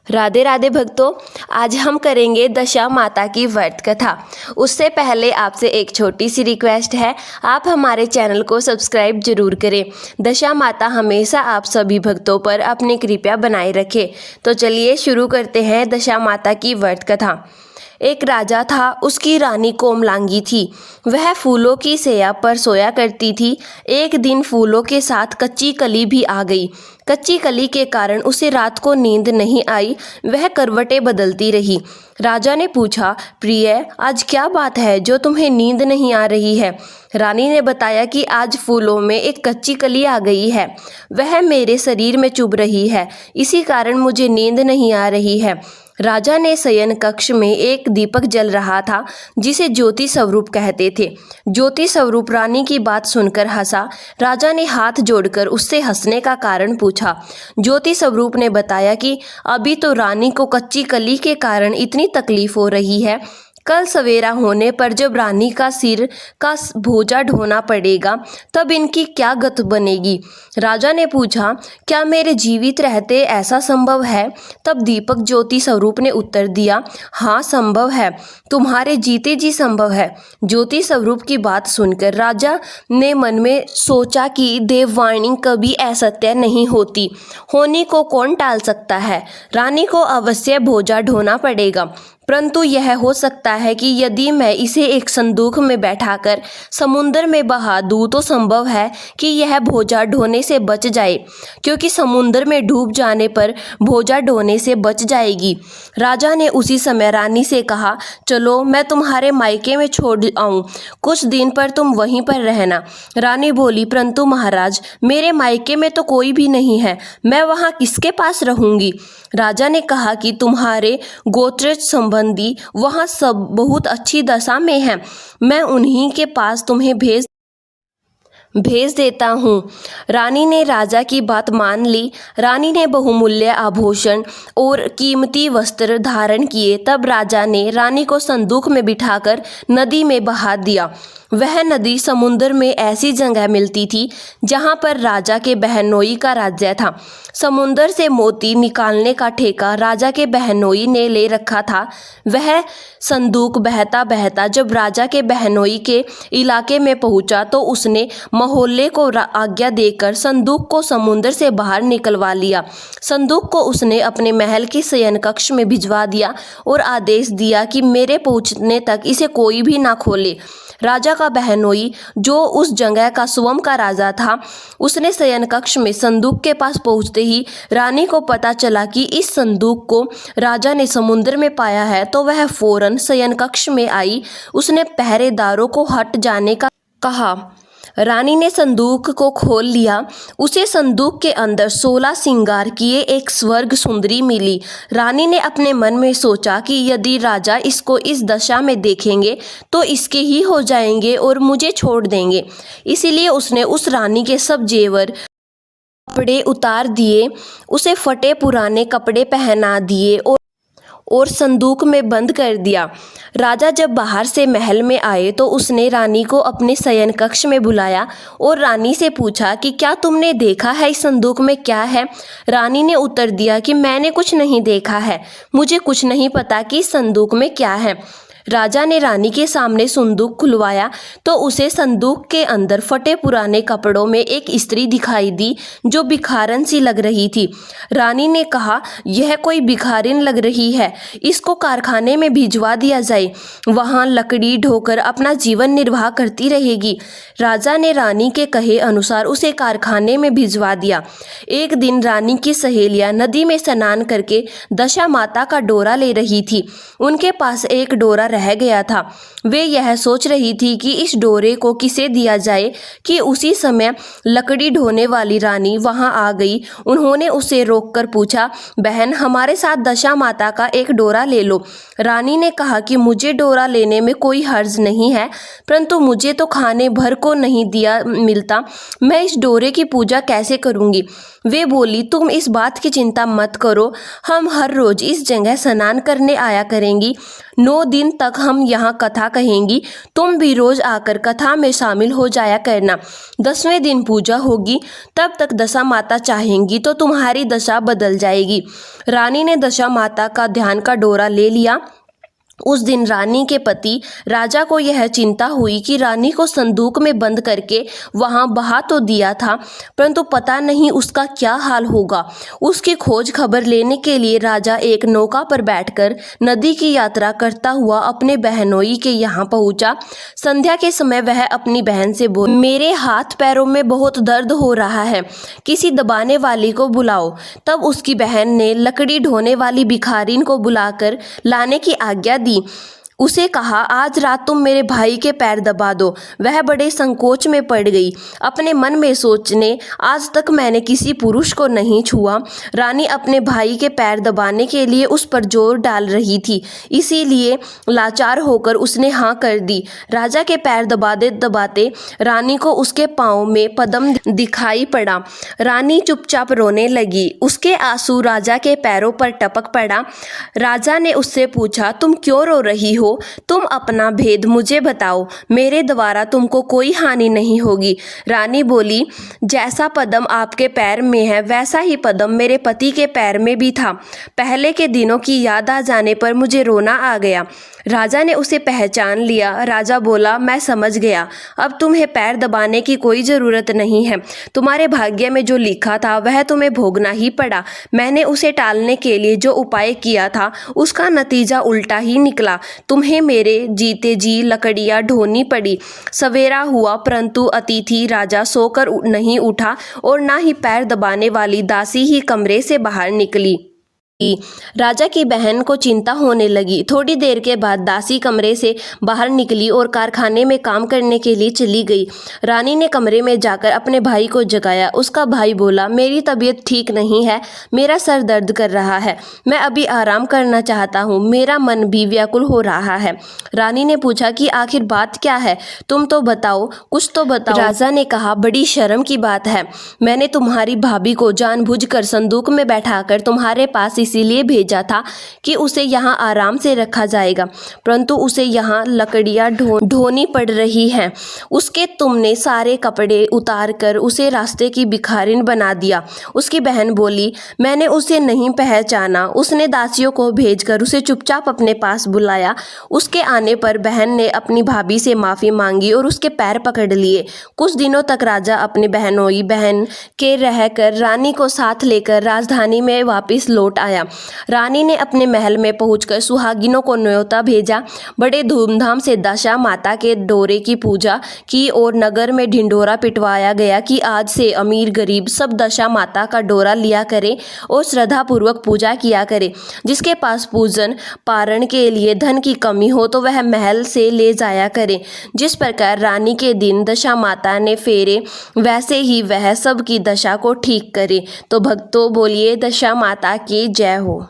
राधे राधे भक्तों, आज हम करेंगे दशा माता की व्रत कथा। उससे पहले आपसे एक छोटी सी रिक्वेस्ट है, आप हमारे चैनल को सब्सक्राइब जरूर करें। दशा माता हमेशा आप सभी भक्तों पर अपनी कृपा बनाए रखे। तो चलिए शुरू करते हैं दशा माता की व्रत कथा। एक राजा था, उसकी रानी कोमलांगी थी। वह फूलों की सैया पर सोया करती थी। एक दिन फूलों के साथ कच्ची कली भी आ गई। कच्ची कली के कारण उसे रात को नींद नहीं आई। वह करवटें बदलती रही। राजा ने पूछा, प्रिय, आज क्या बात है जो तुम्हें नींद नहीं आ रही है? रानी ने बताया कि आज फूलों में एक कच्ची कली आ गई है। वह मेरे शरीर में चुभ रही है, इसी कारण मुझे नींद नहीं आ रही है। राजा ने शयन कक्ष में एक दीपक जल रहा था, जिसे ज्योति स्वरूप कहते थे। ज्योति स्वरूप रानी की बात सुनकर हंसा। राजा ने हाथ जोड़कर उससे हंसने का कारण पूछा। ज्योति स्वरूप ने बताया कि अभी तो रानी को कच्ची कली के कारण इतनी तकलीफ हो रही है। कल सवेरा होने पर जब रानी का सिर का भोजा ढोना पड़ेगा, तब इनकी क्या गत बनेगी? राजा ने पूछा, क्या मेरे जीवित रहते ऐसा संभव है? तब दीपक ज्योति स्वरूप ने उत्तर दिया, हाँ संभव है, तुम्हारे जीते जी संभव है। ज्योति स्वरूप की बात सुनकर राजा ने मन में सोचा कि देववाणी कभी असत्य नहीं होती, होनी को कौन टाल सकता है। रानी को अवश्य भोजा ढोना पड़ेगा, परंतु यह हो सकता है कि यदि मैं इसे एक संदूक में बैठाकर समुद्र में बहा दूँ तो संभव है कि यह भोजा ढोने से बच जाए, क्योंकि समुद्र में डूब जाने पर भोजा ढोने से बच जाएगी। राजा ने उसी समय रानी से कहा, चलो मैं तुम्हारे मायके में छोड़ आऊँ, कुछ दिन पर तुम वहीं पर रहना। रानी बोली, परंतु महाराज, मेरे मायके में तो कोई भी नहीं है, मैं वहाँ किसके पास रहूँगी? राजा ने कहा कि तुम्हारे गोत्रज संबंधी वहाँ सब बहुत अच्छी दशा में हैं, मैं उन्हीं के पास तुम्हें भेज देता हूँ। रानी ने राजा की बात मान ली। रानी ने बहुमूल्य आभूषण और कीमती वस्त्र धारण किए। तब राजा ने रानी को संदूक में बिठाकर नदी में बहा दिया। वह नदी समुद्र में ऐसी जगह मिलती थी जहाँ पर राजा के बहनोई का राज्य था। समुद्र से मोती निकालने का ठेका राजा के बहनोई ने ले रखा था। वह संदूक बहता बहता जब राजा के बहनोई के इलाके में पहुंचा तो उसने महोल्ले को आज्ञा देकर संदूक को समुद्र से बाहर निकलवा लिया। संदूक को उसने अपने महल के शयन कक्ष में भिजवा दिया और आदेश दिया कि मेरे पहुंचने तक इसे कोई भी ना खोले। राजा का बहनोई, जो उस जगह का स्वयं का राजा था, उसने शयन कक्ष में संदूक के पास पहुंचते ही रानी को पता चला कि इस संदूक को राजा ने समुद्र में पाया है, तो वह फौरन शयन कक्ष में आई। उसने पहरेदारों को हट जाने का कहा। रानी ने संदूक को खोल लिया। उसे संदूक के अंदर 16 श्रृंगार किए एक स्वर्ग सुंदरी मिली। रानी ने अपने मन में सोचा कि यदि राजा इसको इस दशा में देखेंगे तो इसके ही हो जाएंगे और मुझे छोड़ देंगे। इसीलिए उसने उस रानी के सब जेवर कपड़े उतार दिए, उसे फटे पुराने कपड़े पहना दिए और संदूक में बंद कर दिया। राजा जब बाहर से महल में आए तो उसने रानी को अपने शयन कक्ष में बुलाया और रानी से पूछा कि क्या तुमने देखा है इस संदूक में क्या है? रानी ने उत्तर दिया कि मैंने कुछ नहीं देखा है, मुझे कुछ नहीं पता कि इस संदूक में क्या है। राजा ने रानी के सामने संदूक खुलवाया तो उसे संदूक के अंदर फटे पुराने कपड़ों में एक स्त्री दिखाई दी जो भिखारन सी लग रही थी। रानी ने कहा, यह कोई भिखारिन लग रही है, इसको कारखाने में भिजवा दिया जाए, वहाँ लकड़ी ढोकर अपना जीवन निर्वाह करती रहेगी। राजा ने रानी के कहे अनुसार उसे कारखाने में भिजवा दिया। एक दिन रानी की सहेलियाँ नदी में स्नान करके दशा माता का डोरा ले रही थी। उनके पास एक डोरा रह गया था। वे यह सोच रही थी कि इस डोरे को किसे दिया जाए कि उसी समय लकड़ी ढोने वाली रानी वहां आ गई। उन्होंने उसे रोककर पूछा, बहन, हमारे साथ दशा माता का एक डोरा ले लो। रानी ने कहा कि मुझे डोरा लेने में कोई हर्ज नहीं है, परंतु मुझे तो खाने भर को नहीं दिया मिलता, मैं इस डोरे की पूजा कैसे करूंगी? वे बोली, तुम इस बात की चिंता मत करो, हम हर रोज इस जगह स्नान करने आया करेंगी। 9 दिन तक हम यहाँ कथा कहेंगी, तुम भी रोज आकर कथा में शामिल हो जाया करना। 10वें दिन पूजा होगी, तब तक दशा माता चाहेंगी तो तुम्हारी दशा बदल जाएगी। रानी ने दशा माता का ध्यान का डोरा ले लिया। उस दिन रानी के पति राजा को यह चिंता हुई कि रानी को संदूक में बंद करके वहां बहा तो दिया था, परंतु पता नहीं उसका क्या हाल होगा। उसकी खोज खबर लेने के लिए राजा एक नौका पर बैठकर नदी की यात्रा करता हुआ अपने बहनोई के यहाँ पहुंचा। संध्या के समय वह अपनी बहन से बोला, मेरे हाथ पैरों में बहुत दर्द हो रहा है, किसी दबाने वाली को बुलाओ। तब उसकी बहन ने लकड़ी ढोने वाली भिखारिन को बुलाकर लाने की आज्ञा दी। उसे कहा, आज रात तुम मेरे भाई के पैर दबा दो। वह बड़े संकोच में पड़ गई, अपने मन में सोचने, आज तक मैंने किसी पुरुष को नहीं छुआ। रानी अपने भाई के पैर दबाने के लिए उस पर जोर डाल रही थी, इसीलिए लाचार होकर उसने हाँ कर दी। राजा के पैर दबाते दबाते रानी को उसके पाँव में पद्म दिखाई पड़ा। रानी चुपचाप रोने लगी, उसके आंसू राजा के पैरों पर टपक पड़ा। राजा ने उससे पूछा, तुम क्यों रो रही हो? तुम अपना भेद मुझे बताओ, मेरे द्वारा तुमको कोई हानि नहीं होगी। रानी बोली, जैसा पद्म आपके पैर में है वैसा ही पद्म मेरे पति के पैर में भी था। पहले के दिनों की याद आ जाने पर मुझे रोना आ गया। राजा ने उसे पहचान लिया। राजा बोला, मैं समझ गया, अब तुम्हें पैर दबाने की कोई ज़रूरत नहीं है। तुम्हारे भाग्य में जो लिखा था वह तुम्हें भोगना ही पड़ा। मैंने उसे टालने के लिए जो उपाय किया था उसका नतीजा उल्टा ही निकला। तुम्हें मेरे जीते जी लकड़ियाँ ढोनी पड़ी। सवेरा हुआ, परंतु अतिथि राजा सोकर नहीं उठा और ना ही पैर दबाने वाली दासी ही कमरे से बाहर निकली। राजा की बहन को चिंता होने लगी। थोड़ी देर के बाद दासी कमरे से बाहर निकली और कारखाने में काम करने के लिए चली गई। रानी ने कमरे में जाकर अपने भाई को जगाया। उसका भाई बोला, मेरी तबीयत ठीक नहीं है, मेरा सर दर्द कर रहा है, मैं अभी आराम करना चाहता हूँ, मेरा मन भी व्याकुल हो रहा है। रानी ने पूछा कि आखिर बात क्या है, तुम तो बताओ, कुछ तो बताओ। राजा ने कहा, बड़ी शर्म की बात है, मैंने तुम्हारी भाभी को जानबूझकर संदूक में बैठाकर तुम्हारे पास इसीलिए भेजा था कि उसे यहाँ आराम से रखा जाएगा, परंतु उसे यहाँ लकड़ियाँ ढोनी पड़ रही हैं। उसके तुमने सारे कपड़े उतार कर उसे रास्ते की भिखारिन बना दिया। उसकी बहन बोली, मैंने उसे नहीं पहचाना। उसने दासियों को भेजकर उसे चुपचाप अपने पास बुलाया। उसके आने पर बहन ने अपनी भाभी से माफ़ी मांगी और उसके पैर पकड़ लिए। कुछ दिनों तक राजा अपने बहनोई बहन के रहकर रानी को साथ लेकर राजधानी में वापस लौट आया। रानी ने अपने महल में पहुंचकर सुहागिनों को न्योता भेजा। बड़े धूमधाम से दशा माता के डोरे की पूजा की और नगर में ढिंढोरा पिटवाया गया कि आज से अमीर गरीब सब दशा माता का डोरा लिया करे और श्रद्धापूर्वक पूजा किया करे। जिसके पास पूजन पारण के लिए धन की कमी हो तो वह महल से ले जाया करे। जिस प्रकार रानी के दिन दशा माता ने फेरे, वैसे ही वह सब की दशा को ठीक करे। तो भक्तों बोलिए, दशा माता की जय हो।